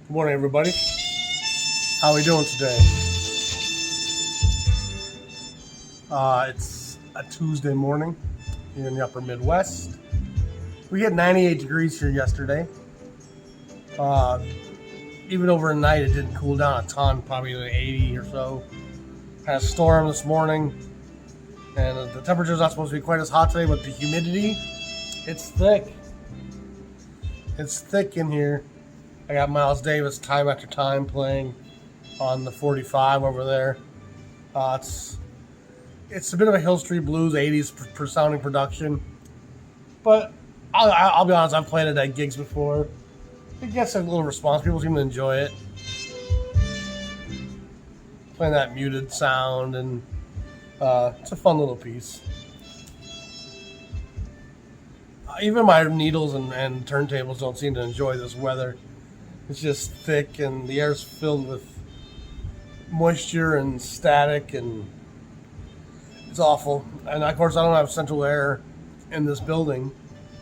Good morning, everybody. How are we doing today? It's a Tuesday morning here in the upper Midwest. We hit 98 degrees here yesterday. Even overnight, it didn't cool down a ton, probably like 80 or so. Had a storm this morning, and the temperature's not supposed to be quite as hot today, but the humidity, it's thick. It's thick in here. I got Miles Davis time after time playing on the 45 over there. It's a bit of a Hill Street Blues 80s for sounding production, but I'll be honest, I've played it at gigs before. It gets a little response. People seem to enjoy it. Playing that muted sound, and it's a fun little piece. Even my needles and turntables don't seem to enjoy this weather. It's just thick, and the air's filled with moisture and static, and it's awful. And of course, I don't have central air in this building.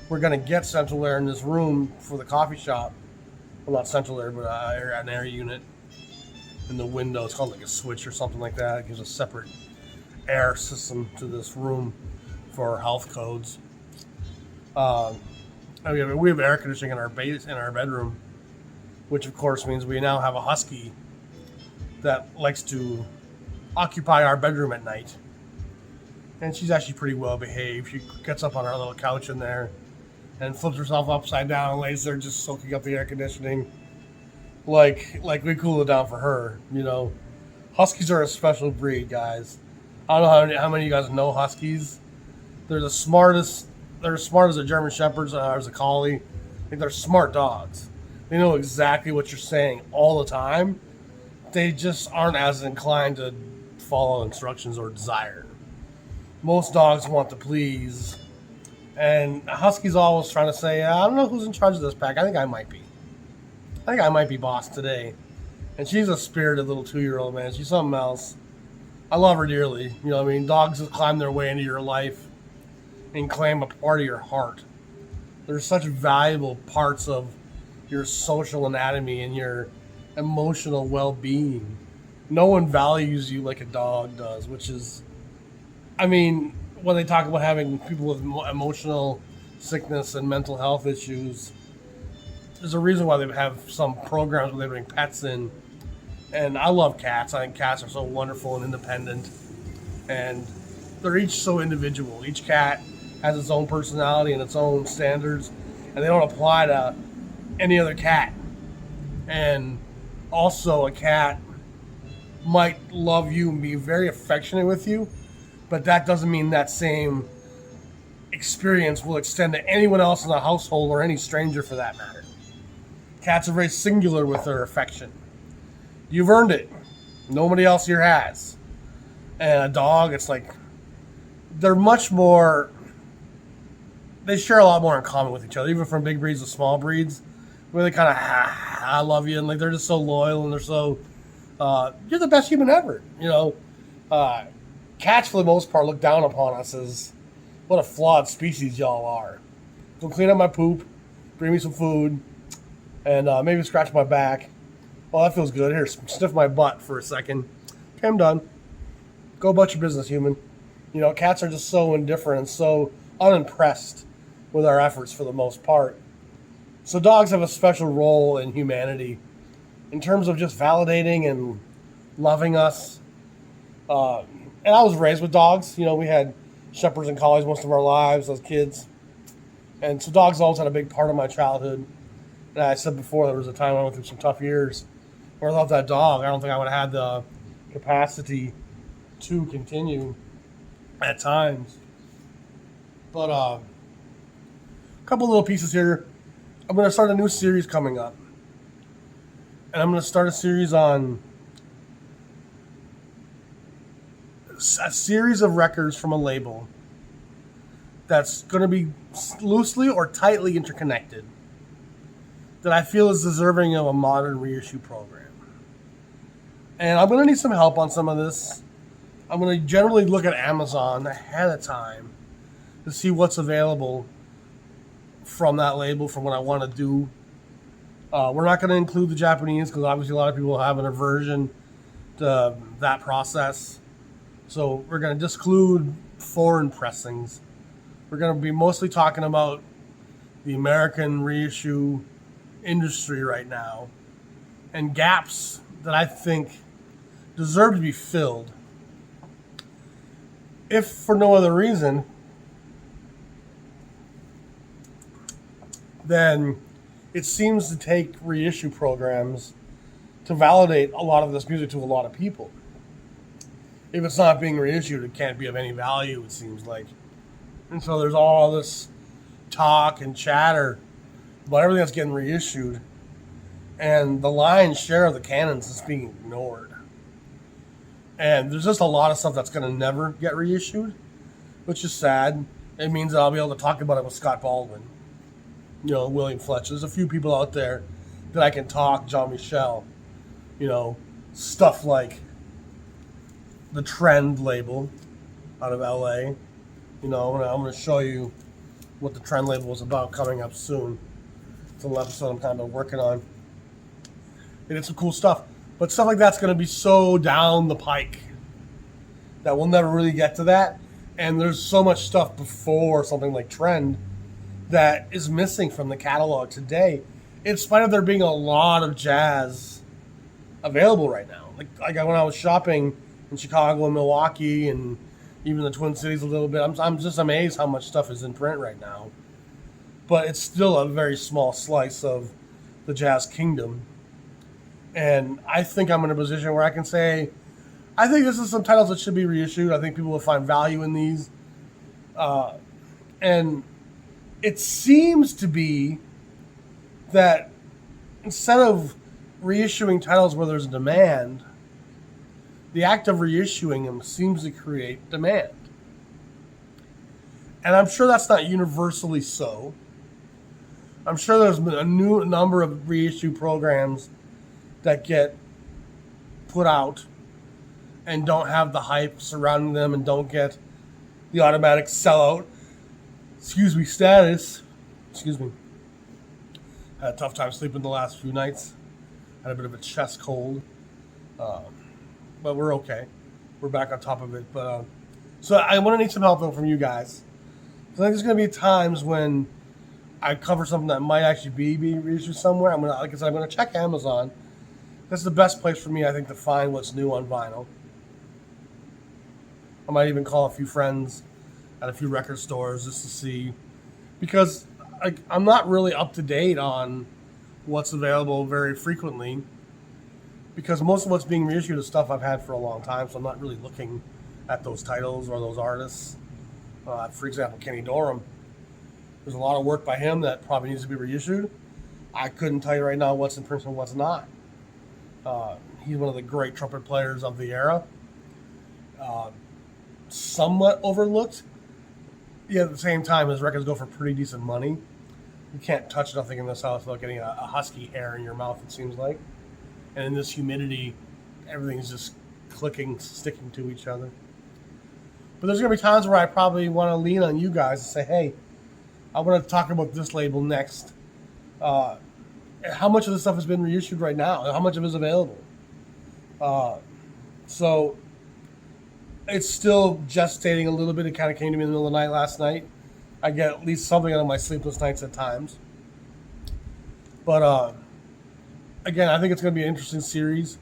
We're going to get central air in this room for the coffee shop. Well, not central air, but an air unit in the window. It's called like a switch or something like that. It gives a separate air system to this room for health codes. We have air conditioning in our bedroom, which of course means we now have a husky that likes to occupy our bedroom at night. And she's actually pretty well behaved. She gets up on our little couch in there and flips herself upside down and lays there just soaking up the air conditioning. Like we cool it down for her, you know. Huskies are a special breed, guys. I don't know how many of you guys know Huskies. They're as smart as the German Shepherds or as a Collie. Like, they're smart dogs. They know exactly what you're saying all the time. They just aren't as inclined to follow instructions or desire. Most dogs want to please. And Husky's always trying to say, I don't know who's in charge of this pack. I think I might be. I think I might be boss today. And she's a spirited little 2-year-old, man. She's something else. I love her dearly. You know what I mean? Dogs have climbed their way into your life and claim a part of your heart. They're such valuable parts of your social anatomy and your emotional well-being. No one values you like a dog does, which is, I mean, when they talk about having people with emotional sickness and mental health issues, there's a reason why they have some programs where they bring pets in. And I love cats. I think cats are so wonderful and independent. And they're each so individual. Each cat has its own personality and its own standards, and they don't apply to any other cat. And also, a cat might love you and be very affectionate with you, but that doesn't mean that same experience will extend to anyone else in the household or any stranger for that matter. Cats are very singular with their affection. You've earned it. Nobody else here has. And a dog, it's like they're much more, they share a lot more in common with each other, even from big breeds to small breeds, where they kind of, I love you, and like they're just so loyal, and they're so, you're the best human ever, you know. Cats, for the most part, look down upon us as what a flawed species y'all are. Go clean up my poop, bring me some food, and maybe scratch my back. Well, that feels good. Here, sniff my butt for a second. Okay, I'm done. Go about your business, human. You know, cats are just so indifferent and so unimpressed with our efforts for the most part. So dogs have a special role in humanity in terms of just validating and loving us. And I was raised with dogs. You know, we had shepherds and collies most of our lives as kids. And so dogs always had a big part of my childhood. And I said before, there was a time I went through some tough years where without that dog, I don't think I would have had the capacity to continue at times. But a couple little pieces here. I'm going to start a new series coming up. And I'm going to start a series on a series of records from a label that's going to be loosely or tightly interconnected that I feel is deserving of a modern reissue program. And I'm going to need some help on some of this. I'm going to generally look at Amazon ahead of time to see what's available from that label, from what I want to do. We're not going to include the Japanese because obviously a lot of people have an aversion to that process. So we're going to disclude foreign pressings. We're going to be mostly talking about the American reissue industry right now and gaps that I think deserve to be filled. If for no other reason, then it seems to take reissue programs to validate a lot of this music to a lot of people. If it's not being reissued, it can't be of any value, it seems like. And so there's all this talk and chatter about everything that's getting reissued, and the lion's share of the canons is being ignored. And there's just a lot of stuff that's going to never get reissued, which is sad. It means that I'll be able to talk about it with Scott Baldwin, William Fletcher. There's a few people out there that I can talk, Jean Michel, stuff like the Trend label out of LA. I'm going to show you what the Trend label is about coming up soon. It's an episode I'm kind of working on. And it's some cool stuff. But stuff like that's going to be so down the pike that we'll never really get to that. And there's so much stuff before something like Trend that is missing from the catalog today, in spite of there being a lot of jazz available right now. Like when I was shopping in Chicago and Milwaukee and even the Twin Cities a little bit, I'm just amazed how much stuff is in print right now. But it's still a very small slice of the jazz kingdom. And I think I'm in a position where I can say, I think this is some titles that should be reissued. I think people will find value in these. And it seems to be that instead of reissuing titles where there's demand, the act of reissuing them seems to create demand. And I'm sure that's not universally so. I'm sure there's been a new number of reissue programs that get put out and don't have the hype surrounding them and don't get the automatic sellout, status. Had a tough time sleeping the last few nights. Had a bit of a chest cold. But we're okay. We're back on top of it. But so I want to need some help though from you guys. So I think there's going to be times when I cover something that might actually be reissued somewhere. I'm gonna check Amazon. That's the best place for me, I think, to find what's new on vinyl. I might even call a few friends at a few record stores just to see, because I'm not really up to date on what's available very frequently, because most of what's being reissued is stuff I've had for a long time, so I'm not really looking at those titles or those artists. For example, Kenny Dorham. There's a lot of work by him that probably needs to be reissued. I couldn't tell you right now what's in print and what's not. He's one of the great trumpet players of the era. Somewhat overlooked. Yet at the same time, his records go for pretty decent money. You can't touch nothing in this house without getting a husky hair in your mouth, it seems like. And in this humidity, everything's just clicking, sticking to each other. But there's going to be times where I probably want to lean on you guys and say, hey, I want to talk about this label next. How much of this stuff has been reissued right now? How much of it is available? So it's still gestating a little bit. It kind of came to me in the middle of the night last night. I get at least something out of my sleepless nights at times. But again, I think it's going to be an interesting series.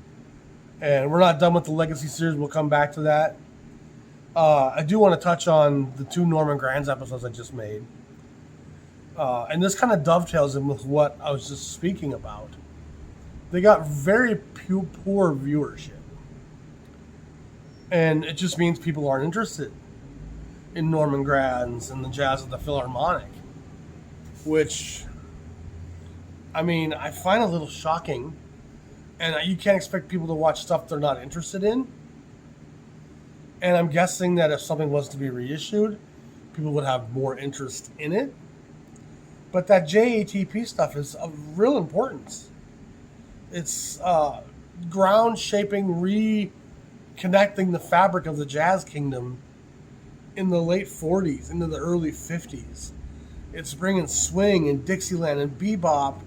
And we're not done with the Legacy series. We'll come back to that. I do want to touch on the 2 Norman Granz episodes I just made. And this kind of dovetails in with what I was just speaking about. They got very poor viewership. And it just means people aren't interested in Norman Granz and the jazz at the Philharmonic. Which, I find a little shocking. And you can't expect people to watch stuff they're not interested in. And I'm guessing that if something was to be reissued, people would have more interest in it. But that JATP stuff is of real importance. It's ground-shaping, reconnecting the fabric of the jazz kingdom in the late 40s into the early 50s. It's bringing swing and Dixieland and bebop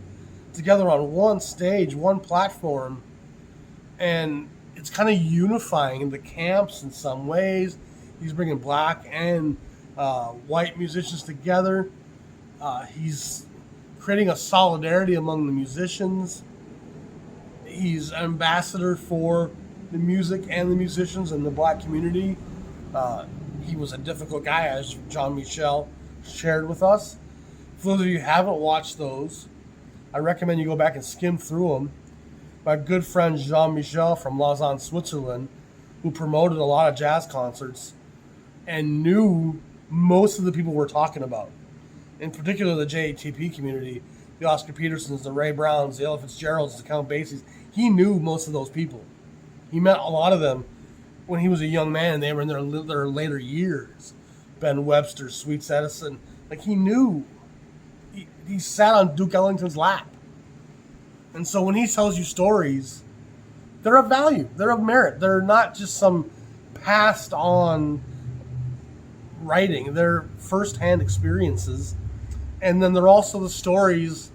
together on one stage, one platform, and it's kind of unifying the camps in some ways. He's bringing black and white musicians together. He's creating a solidarity among the musicians. He's an ambassador for the music and the musicians and the black community. He was a difficult guy, as Jean Michel shared with us. For those of you who haven't watched those, I recommend you go back and skim through them. My good friend Jean Michel from Lausanne, Switzerland, who promoted a lot of jazz concerts and knew most of the people we're talking about. In particular, the JATP community, the Oscar Petersons, the Ray Browns, the Ella Fitzgeralds, the Count Basies. He knew most of those people. He met a lot of them when he was a young man and they were in their later years. Ben Webster, Sweets Edison. Like, he knew. He sat on Duke Ellington's lap. And so when he tells you stories, they're of value. They're of merit. They're not just some passed on writing. They're firsthand experiences. And then they're also the stories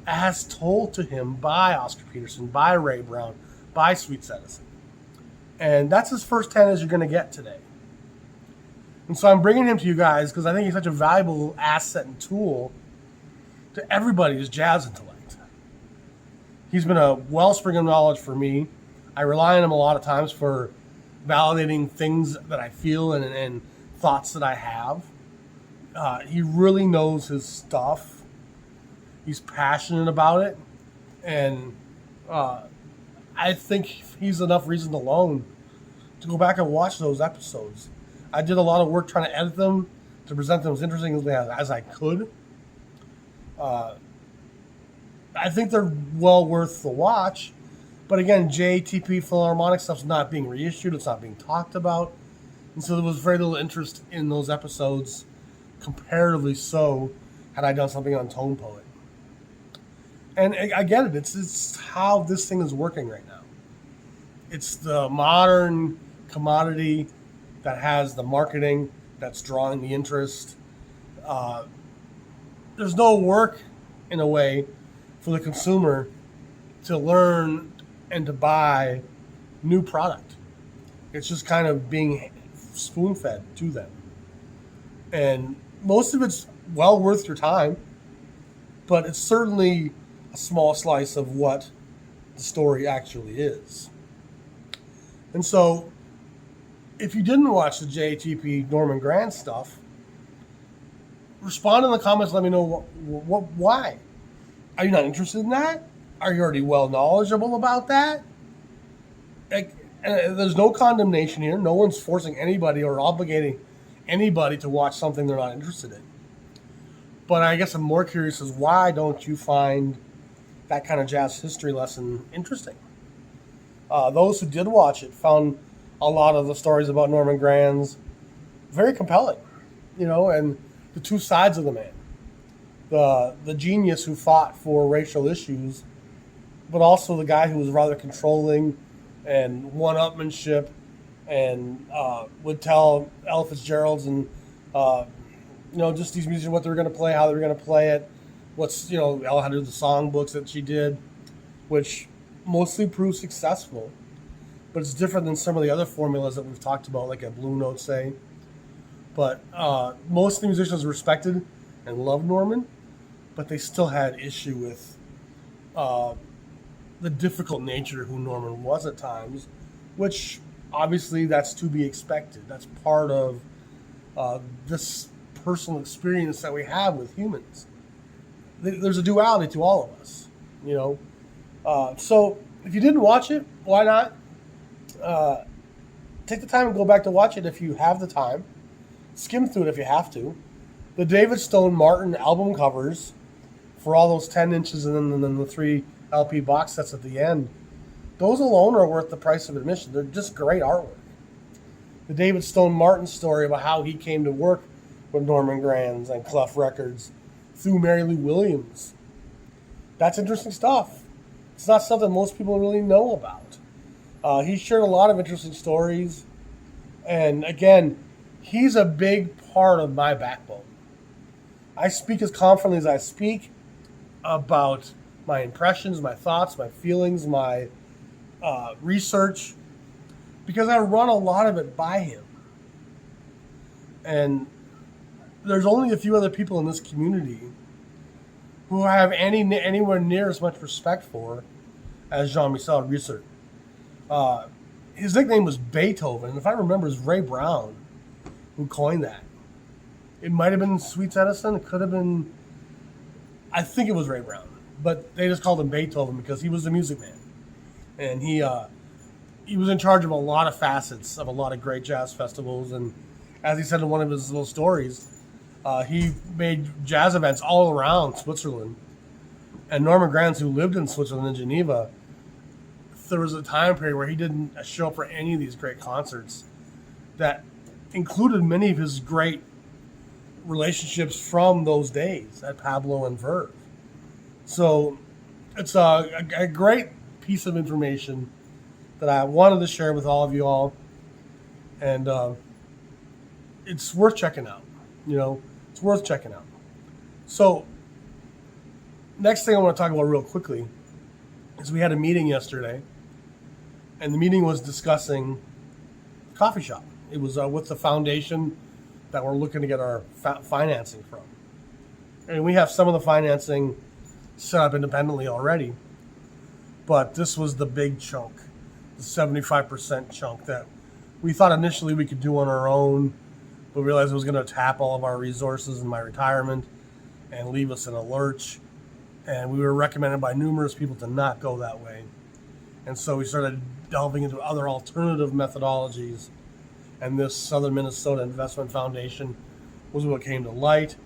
as told to him by Oscar Peterson, by Ray Brown, by Sweets Edison. And that's as firsthand as you're going to get today. And so I'm bringing him to you guys because I think he's such a valuable asset and tool to everybody's jazz intellect. He's been a wellspring of knowledge for me. I rely on him a lot of times for validating things that I feel and thoughts that I have. He really knows his stuff. He's passionate about it. And I think he's enough reason alone to go back and watch those episodes. I did a lot of work trying to edit them to present them as interesting as I could. I think they're well worth the watch. But again, JATP Philharmonic stuff's not being reissued. It's not being talked about. And so there was very little interest in those episodes, comparatively so, had I done something on Tone Poet. And I get it. It's how this thing is working right now. It's the modern commodity that has the marketing that's drawing the interest. There's no work, in a way, for the consumer to learn and to buy new product. It's just kind of being spoon-fed to them. And most of it's well worth your time, but it's certainly a small slice of what the story actually is. And so, if you didn't watch the JATP Norman Granz stuff, respond in the comments. Let me know why. Are you not interested in that? Are you already well knowledgeable about that? There's no condemnation here. No one's forcing anybody or obligating anybody to watch something they're not interested in. But I guess I'm more curious as why don't you find that kind of jazz history lesson interesting? Those who did watch it found a lot of the stories about Norman Granz very compelling, and the two sides of the man. The genius who fought for racial issues, but also the guy who was rather controlling and one-upmanship and would tell Ella Fitzgerald's and just these musicians what they were going to play, how they were going to play it. Ella had to do the songbooks that she did, which mostly proved successful. But it's different than some of the other formulas that we've talked about, like a Blue Note, say. But most of the musicians respected and loved Norman, but they still had issue with the difficult nature of who Norman was at times, which obviously that's to be expected. That's part of this personal experience that we have with humans. There's a duality to all of us, So if you didn't watch it, why not? Take the time and go back to watch it if you have the time. Skim through it if you have to. The David Stone Martin album covers for all those 10 inches and then the 3 LP box sets at the end, those alone are worth the price of admission. They're just great artwork. The David Stone Martin story about how he came to work with Norman Granz and Clef Records through Mary Lou Williams. That's interesting stuff. It's not something most people really know about. He shared a lot of interesting stories. And again, he's a big part of my backbone. I speak as confidently as I speak about my impressions, my thoughts, my feelings, my research, because I run a lot of it by him. And there's only a few other people in this community who I have anywhere near as much respect for as Jean-Michel Reissue. His nickname was Beethoven, and if I remember, it was Ray Brown who coined that. It might have been Sweets Edison. It could have been, I think it was Ray Brown, but they just called him Beethoven because he was the music man, and he was in charge of a lot of facets of a lot of great jazz festivals. And as he said in one of his little stories, he made jazz events all around Switzerland. And Norman Granz, who lived in Switzerland in Geneva, there was a time period where he didn't show up for any of these great concerts that included many of his great relationships from those days at Pablo and Verve. So it's a great piece of information that I wanted to share with all of you all. And it's worth checking out. It's worth checking out. So next thing I want to talk about real quickly is we had a meeting yesterday, and the meeting was discussing the coffee shop. It was with the foundation that we're looking to get our financing from. And we have some of the financing set up independently already, but this was the big chunk, the 75% chunk that we thought initially we could do on our own, but realized it was going to tap all of our resources in my retirement and leave us in a lurch. And we were recommended by numerous people to not go that way. And so we started delving into other alternative methodologies. And this Southern Minnesota Investment Foundation was what came to light.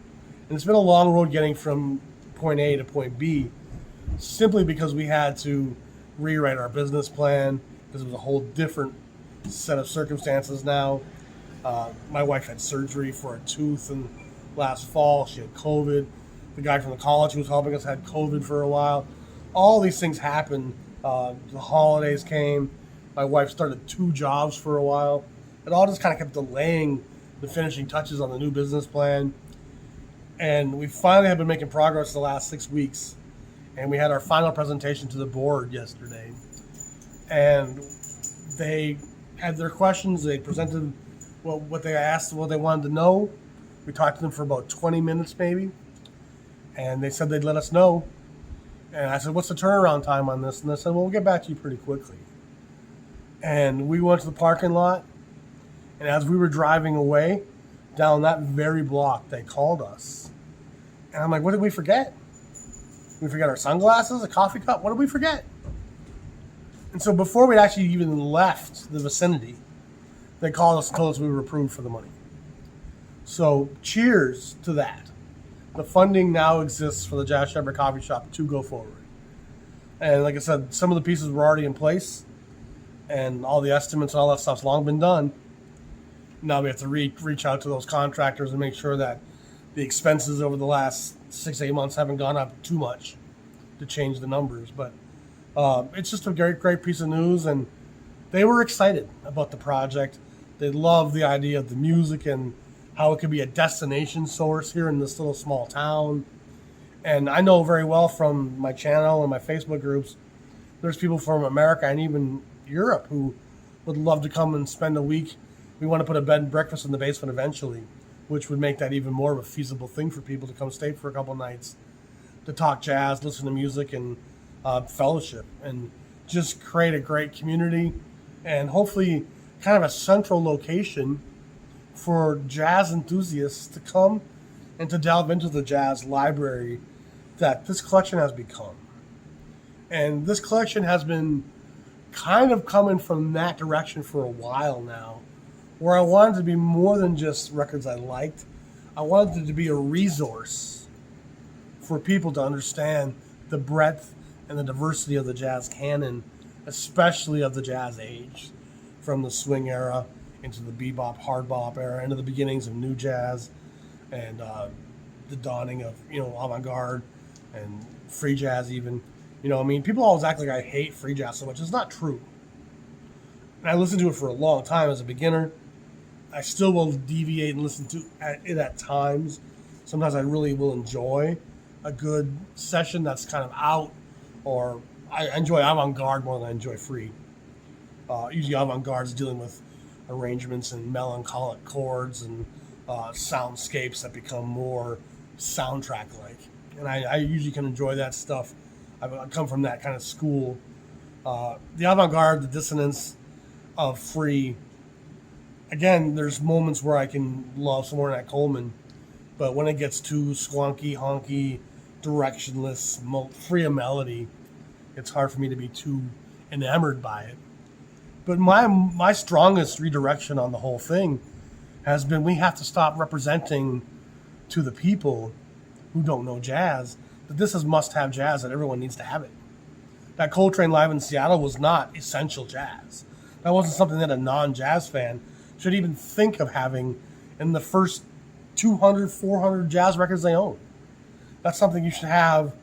And it's been a long road getting from point A to point B, simply because we had to rewrite our business plan, because it was a whole different set of circumstances now. My wife had surgery for a tooth last fall. She had COVID. The guy from the college who was helping us had COVID for a while. All these things happened. The holidays came. My wife started 2 jobs for a while. It all just kind of kept delaying the finishing touches on the new business plan. And we finally have been making progress the last 6 weeks. And we had our final presentation to the board yesterday. And they had their questions. They presented what they asked, what they wanted to know. We talked to them for about 20 minutes maybe. And they said they'd let us know. And I said, what's the turnaround time on this? And they said, well, we'll get back to you pretty quickly. And we went to the parking lot. And as we were driving away down that very block, they called us. And I'm like, what did we forget? Did we forget our sunglasses, a coffee cup? What did we forget? And so before we actually even left the vicinity, they called us and told us we were approved for the money. So cheers to that. The funding now exists for the Jazz Shepherd Coffee Shop to go forward. And like I said, some of the pieces were already in place, and all the estimates and all that stuff's long been done. Now we have to reach out to those contractors and make sure that the expenses over the last 6-8 months haven't gone up too much to change the numbers. But it's just a great piece of news, and they were excited about the project. They loved the idea of the music and how it could be a destination source here in this little small town. And I know very well from my channel and my Facebook groups, there's people from America and even Europe who would love to come and spend a week. We want to put a bed and breakfast in the basement eventually, which would make that even more of a feasible thing for people to come stay for a couple nights, to talk jazz, listen to music, and fellowship, and just create a great community, and hopefully kind of a central location for jazz enthusiasts to come and to delve into the jazz library that this collection has become. And this collection has been kind of coming from that direction for a while now, where I wanted to be more than just records I liked. I wanted it to be a resource for people to understand the breadth and the diversity of the jazz canon, especially of the jazz age, from the swing era into the bebop, hard bop era, into the beginnings of new jazz, and the dawning of avant-garde and free jazz even. People always act like I hate free jazz so much. It's not true. And I listened to it for a long time as a beginner. I still will deviate and listen to it at times. Sometimes I really will enjoy a good session that's kind of out or I enjoy avant-garde more than I enjoy free. Usually avant-garde is dealing with arrangements and melancholic chords and soundscapes that become more soundtrack-like. And I usually can enjoy that stuff. I come from that kind of school. The avant-garde, the dissonance of free. Again, there's moments where I can love somewhere in that Coleman, but when it gets too squonky, honky, directionless, free of melody, it's hard for me to be too enamored by it. But my strongest redirection on the whole thing has been we have to stop representing to the people who don't know jazz that this is must-have jazz, that everyone needs to have it. That Coltrane Live in Seattle was not essential jazz. That wasn't something that a non-jazz fan should even think of having in the first 200, 400 jazz records they own. That's something you should have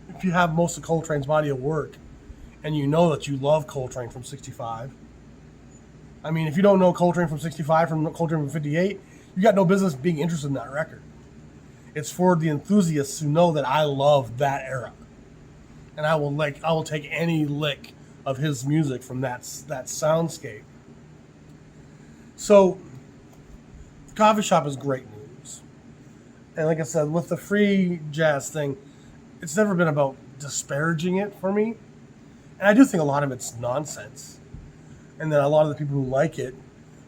if you have most of Coltrane's body of work and you know that you love Coltrane from 65. I mean, if you don't know Coltrane from 65, from Coltrane from 58, you got no business being interested in that record. It's for the enthusiasts who know that I love that era. And I will take any lick of his music from that soundscape. So, the coffee shop is great news. And like I said, with the free jazz thing, it's never been about disparaging it for me. And I do think a lot of it's nonsense. And that a lot of the people who like it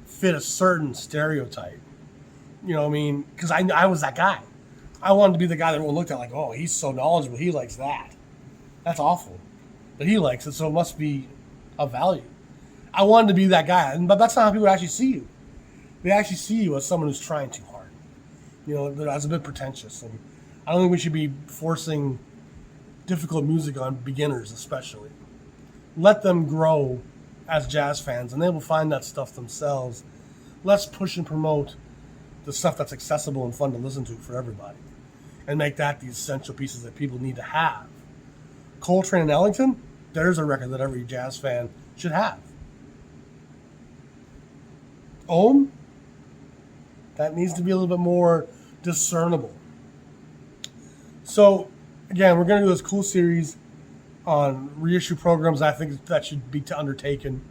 fit a certain stereotype. You know what I mean? Because I was that guy. I wanted to be the guy that everyone looked at like, oh, he's so knowledgeable, he likes that. That's awful. But he likes it, so it must be of value. I wanted to be that guy, but that's not how people actually see you. They actually see you as someone who's trying too hard. You know, that's a bit pretentious. And I don't think we should be forcing difficult music on beginners, especially. Let them grow as jazz fans, and they will find that stuff themselves. Let's push and promote the stuff that's accessible and fun to listen to for everybody, and make that the essential pieces that people need to have. Coltrane and Ellington, there's a record that every jazz fan should have. Ohm, that needs to be a little bit more discernible. So, again, we're going to do this cool series on reissue programs. I think that should be undertaken.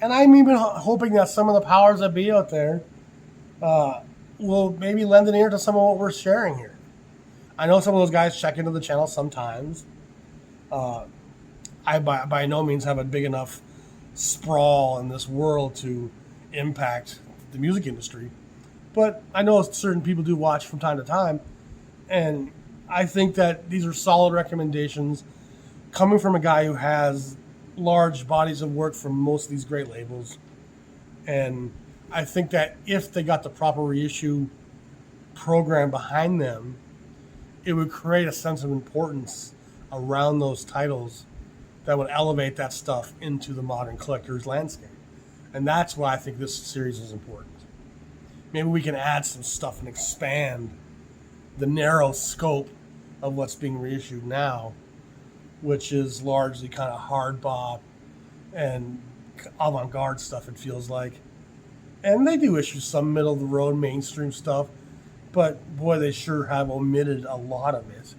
And I'm even hoping that some of the powers that be out there will maybe lend an ear to some of what we're sharing here. I know some of those guys check into the channel sometimes. I by no means have a big enough sprawl in this world to impact the music industry. But I know certain people do watch from time to time. And I think that these are solid recommendations coming from a guy who has large bodies of work from most of these great labels. And I think that if they got the proper reissue program behind them, it would create a sense of importance around those titles that would elevate that stuff into the modern collector's landscape. And that's why I think this series is important. Maybe we can add some stuff and expand the narrow scope of what's being reissued now, which is largely kind of hard bop and avant-garde stuff, it feels like. And they do issue some middle-of-the-road mainstream stuff, but boy, they sure have omitted a lot of it.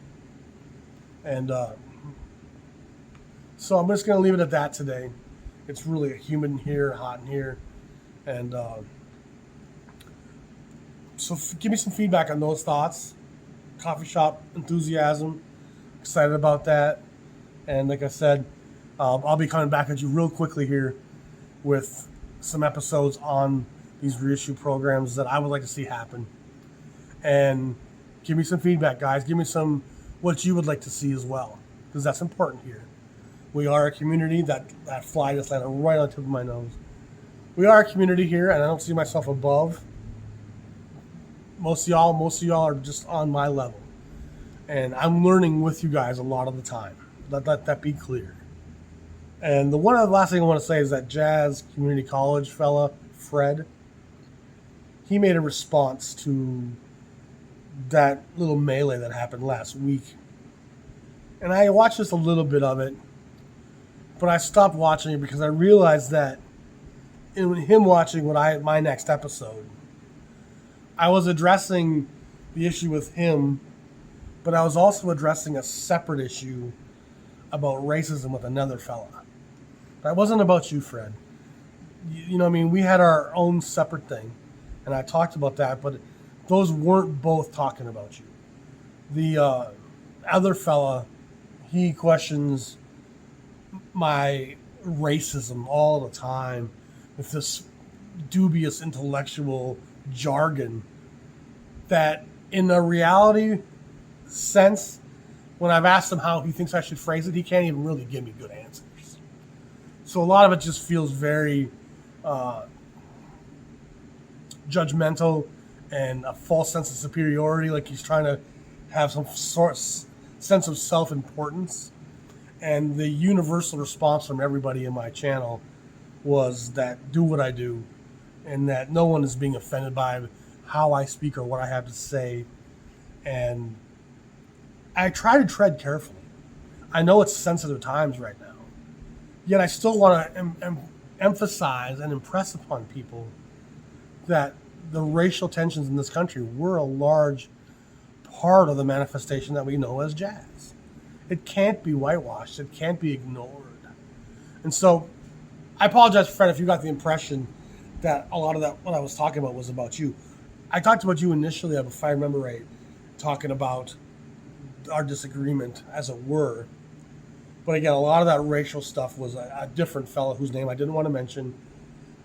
And so I'm just going to leave it at that today. It's really humid in here, hot in here. And so give me some feedback on those thoughts. Coffee shop enthusiasm. Excited about that. And like I said, I'll be coming back at you real quickly here with some episodes on these reissue programs that I would like to see happen. And give me some feedback, guys. Give me some what you would like to see as well, because that's important here. We are a community. That fly just landed right on the tip of my nose. We are a community here, and I don't see myself above most of y'all are just on my level. And I'm learning with you guys a lot of the time. Let that be clear. And the last thing I want to say is that Jazz Community College fella, Fred, he made a response to that little melee that happened last week. And I watched just a little bit of it, but I stopped watching it because I realized that in him watching my next episode, I was addressing the issue with him, but I was also addressing a separate issue about racism with another fella. That wasn't about you, Fred. You know what I mean? We had our own separate thing, and I talked about that, but those weren't both talking about you. The other fella, he questions my racism all the time with this dubious intellectual jargon that, in a reality sense, when I've asked him how he thinks I should phrase it, he can't even really give me good answers. So a lot of it just feels very judgmental and a false sense of superiority, like he's trying to have some sort sense of self-importance. And the universal response from everybody in my channel was that do what I do, and that no one is being offended by how I speak or what I have to say. And I try to tread carefully. I know it's sensitive times right now, yet I still want to emphasize and impress upon people that the racial tensions in this country were a large part of the manifestation that we know as jazz. It can't be whitewashed. It can't be ignored. And so I apologize, Fred, if you got the impression that a lot of that, what I was talking about, was about you. I talked about you initially, if I remember right, talking about our disagreement, as it were. But again, a lot of that racial stuff was a different fellow whose name I didn't want to mention.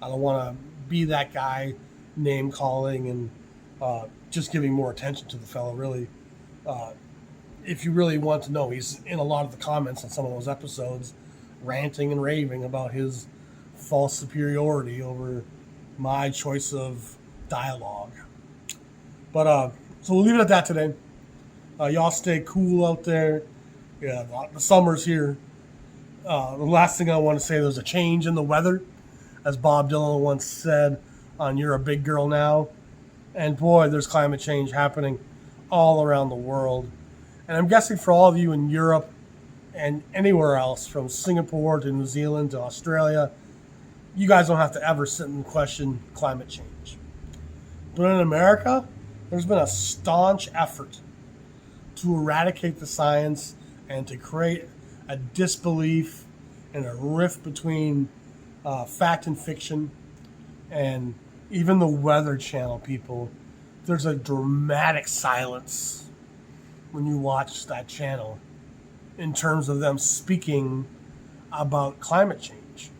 I don't want to be that guy name calling and just giving more attention to the fellow, really. If you really want to know, he's in a lot of the comments on some of those episodes, ranting and raving about his false superiority over my choice of dialogue. But so we'll leave it at that today. Y'all stay cool out there. Yeah, the summer's here. The last thing I want to say, there's a change in the weather, as Bob Dylan once said on You're a Big Girl Now. And boy, there's climate change happening all around the world. And I'm guessing for all of you in Europe and anywhere else, from Singapore to New Zealand to Australia, you guys don't have to ever sit and question climate change. But in America, there's been a staunch effort to eradicate the science and to create a disbelief and a rift between fact and fiction. And even the Weather Channel people, there's a dramatic silence when you watch that channel in terms of them speaking about climate change.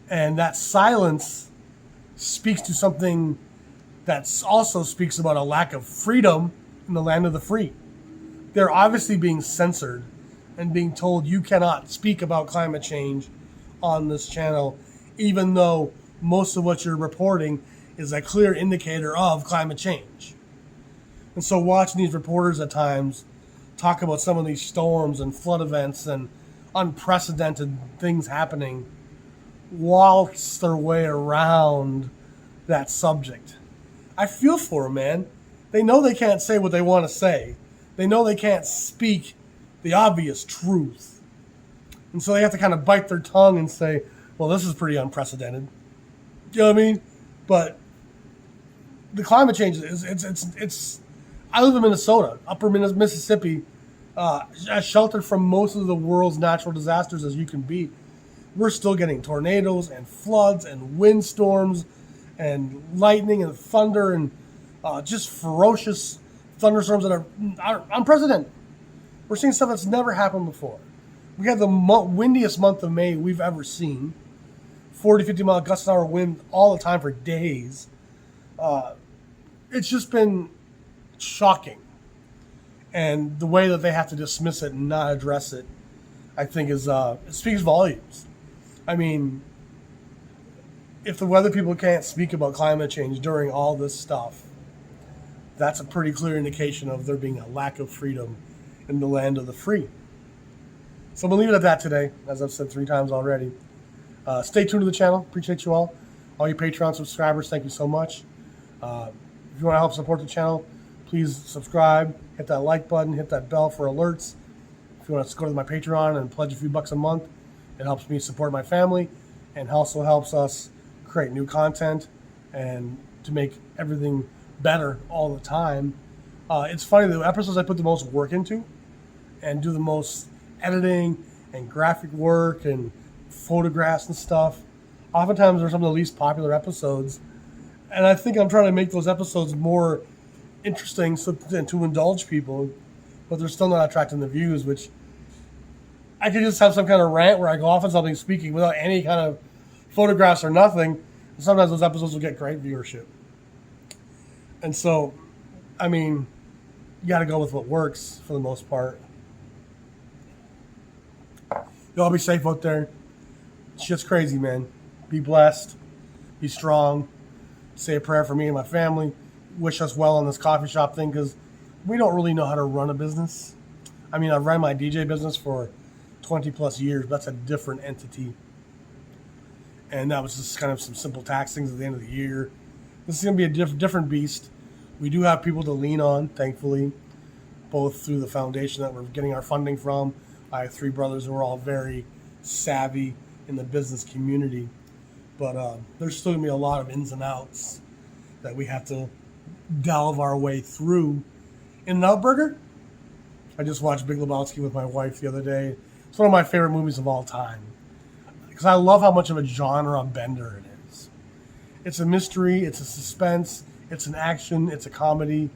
And that silence speaks to something that also speaks about a lack of freedom in the land of the free. They're obviously being censored and being told you cannot speak about climate change on this channel, even though most of what you're reporting is a clear indicator of climate change. And so watching these reporters at times talk about some of these storms and flood events and unprecedented things happening waltz their way around that subject. I feel for them, man. They know they can't say what they want to say. They know they can't speak the obvious truth. And so they have to kind of bite their tongue and say, well, this is pretty unprecedented. You know what I mean? But the climate change, it's I live in Minnesota, upper Mississippi, as sheltered from most of the world's natural disasters as you can be. We're still getting tornadoes and floods and windstorms and lightning and thunder and just ferocious thunderstorms that are unprecedented. We're seeing stuff that's never happened before. We had the windiest month of May we've ever seen. 40, 50 mile gust an hour wind all the time for days. It's just been shocking. And the way that they have to dismiss it and not address it, I think is it speaks volumes. I mean, if the weather people can't speak about climate change during all this stuff, that's a pretty clear indication of there being a lack of freedom in the land of the free. So I'm going to leave it at that today, as I've said 3 times already. Stay tuned to the channel. Appreciate you all. All you Patreon subscribers, thank you so much. If you want to help support the channel, please subscribe, hit that like button, hit that bell for alerts. If you want to go to my Patreon and pledge a few bucks a month, it helps me support my family and also helps us create new content and to make everything better all the time. It's funny, the episodes I put the most work into and do the most editing and graphic work and photographs and stuff. Oftentimes they're some of the least popular episodes. And I think I'm trying to make those episodes more interesting and to indulge people, but they're still not attracting the views, which I could just have some kind of rant where I go off on something speaking without any kind of photographs or nothing. And sometimes those episodes will get great viewership. And so, I mean, you got to go with what works for the most part. You all be safe out there. Shit's crazy, man. Be blessed. Be strong. Say a prayer for me and my family. Wish us well on this coffee shop thing, because we don't really know how to run a business. I mean, I've run my DJ business for 20 plus years, but that's a different entity. And that was just kind of some simple tax things at the end of the year. This is going to be a different beast. We do have people to lean on, thankfully, both through the foundation that we're getting our funding from. I have 3 brothers who are all very savvy in the business community. But there's still going to be a lot of ins and outs that we have to delve our way through. In-N-Out Burger? I just watched Big Lebowski with my wife the other day. It's one of my favorite movies of all time, because I love how much of a genre bender it is. It's a mystery, it's a suspense, it's an action, it's a comedy.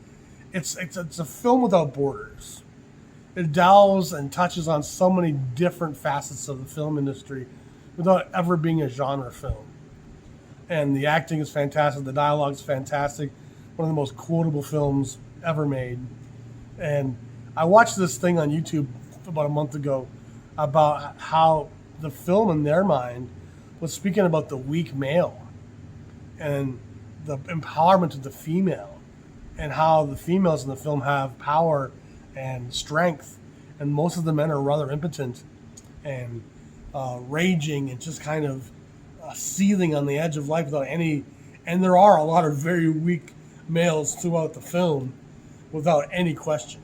It's a film without borders. It delves and touches on so many different facets of the film industry without ever being a genre film. And the acting is fantastic, the dialogue is fantastic, one of the most quotable films ever made. And I watched this thing on YouTube about a month ago about how the film in their mind was speaking about the weak male and the empowerment of the female, and how the females in the film have power and strength, and most of the men are rather impotent and raging and just kind of seething on the edge of life without any. And there are a lot of very weak males throughout the film without any question.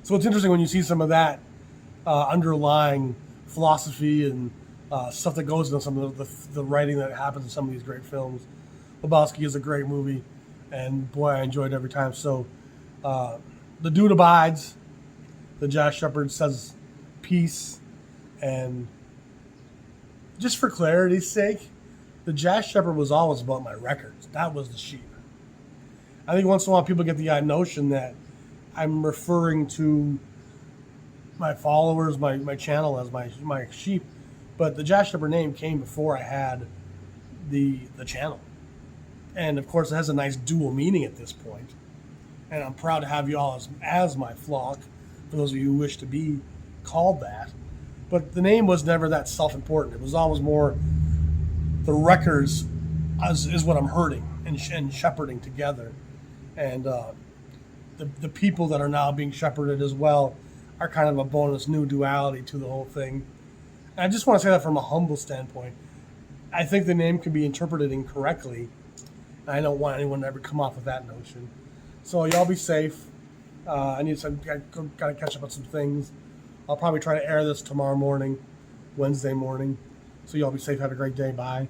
So it's interesting when you see some of that underlying philosophy and stuff that goes into some of the writing that happens in some of these great films. Lebowski is a great movie, and boy, I enjoyed it every time. So the dude abides. The Jazz Shepherd says peace. And just for clarity's sake, the Jazz Shepherd was always about my records. That was the sheep. I think once in a while people get the notion that I'm referring to my followers, my channel as my sheep. But the Jazz Shepherd name came before I had the channel. And of course it has a nice dual meaning at this point. And I'm proud to have you all as my flock, for those of you who wish to be called that. But the name was never that self-important. It was always more the records is what I'm herding and shepherding together. And the people that are now being shepherded as well are kind of a bonus new duality to the whole thing. And I just want to say that from a humble standpoint. I think the name can be interpreted incorrectly. And I don't want anyone to ever come off with that notion. So y'all be safe. I got to catch up on some things. I'll probably try to air this tomorrow morning, Wednesday morning. So y'all be safe. Have a great day. Bye.